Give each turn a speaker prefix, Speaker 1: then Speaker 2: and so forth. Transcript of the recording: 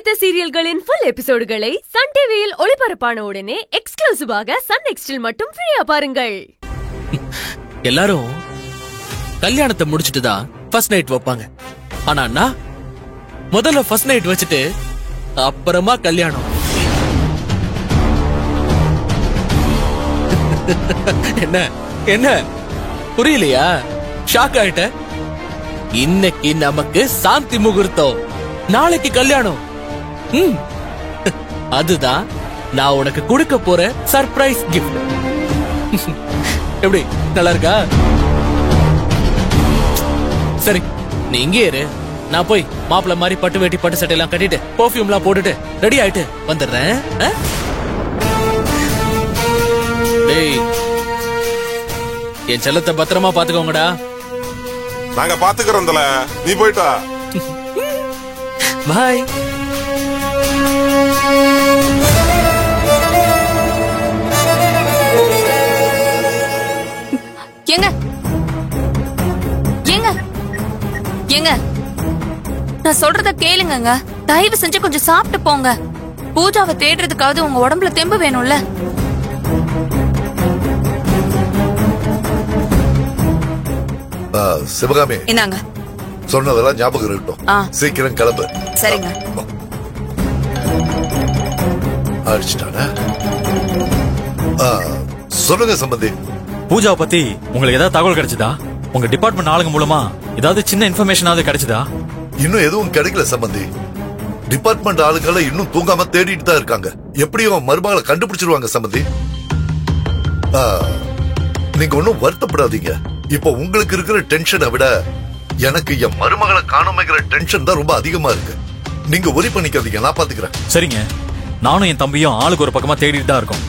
Speaker 1: பிடித்த சீரியல்களின் full எபிசோடுகளை Sun டிவியில் ஒளிபரப்பான உடனே எக்ஸ்க்ளூசிவாக சன் நெக்ஸ்டில் மட்டும் ஃப்ரீயா பாருங்கள்.
Speaker 2: எல்லாரும் கல்யாணத்தை முடிச்சிட்டு தான் ஃபர்ஸ்ட் நைட் வைப்பாங்க. ஆனா நான் முதல்ல ஃபர்ஸ்ட் நைட் வச்சுட்டு அப்புறமா கல்யாணம். என்ன என்ன புரியலையா? ஷாக் ஆயிட்ட? இன்னைக்கு நமக்கு சாந்தி முகூர்த்தம், நாளைக்கு கல்யாணம். அதுதான் நான் உனக்கு கொடுக்க போற சர்ப்ரைஸ் கிஃப்ட். எப்படி, நல்லா இருக்கா? சரி, நீ இங்கே இரு, நான் போய் மாப்பிள்ள மாதிரி பட்டு வேட்டி பட்டு சட்டை எல்லாம் கட்டிட்டு பெர்ஃபியூம்லாம் போட்டுட்டு ரெடி ஆயிட்டு வந்துடுறேன். டேய், என் செல்லத்தை பத்திரமா பாத்துக்கோங்கடா.
Speaker 3: நாங்க பாத்துக்கிறோம் தல, நீ போயிட்டா.
Speaker 2: பாய்.
Speaker 4: ஏங்க ஏங்க ஏங்க, நான் சொல்றத கேளுங்க. தயவு செஞ்சு கொஞ்சம் சாப்பிட்டு போங்க. பூஜாவை தேடுறதுக்காவது உங்க உடம்புல தெம்பு வேணும்ல.
Speaker 5: சிவகாமி,
Speaker 4: என்னங்க
Speaker 5: சொன்னதெல்லாம் ஞாபகம் இருக்கட்டும். சீக்கிரம் கிளம்பு.
Speaker 4: சரிங்க.
Speaker 5: அடிச்சிட்டானா? சொல்லுங்க சம்பந்தி.
Speaker 6: பூஜாவை பத்தி உங்களுக்கு ஏதாவது தகவல் கிடைச்சதா? உங்க டிபார்ட்மெண்ட் ஆளுங்க மூலமா ஏதாவது சின்ன இன்ஃபர்மேஷனாவது கிடைச்சதா?
Speaker 5: இன்னும் எதுவும் கிடைக்கல சம்பந்தி. டிபார்ட்மெண்ட் ஆளுங்களை இன்னும் தூங்காம தேடிட்டு தான் இருக்காங்க. எப்படியும் மருமகளை கண்டுபிடிச்சிருவாங்க சம்பந்தி. நீங்க ஒன்னும் வருத்தப்படாதீங்க. இப்ப உங்களுக்கு இருக்கிற டென்ஷனை விட எனக்கு என் மருமகளை காணோம்ங்கிற டென்ஷன் தான் ரொம்ப அதிகமா இருக்கு. நீங்க ஒரி பண்ணிக்காதீங்க, நான் பாத்துக்கிறேன்.
Speaker 6: சரிங்க, நானும் என் தம்பியும் ஆளுக்கு ஒரு பக்கமா தேடிட்டு தான் இருக்கோம்.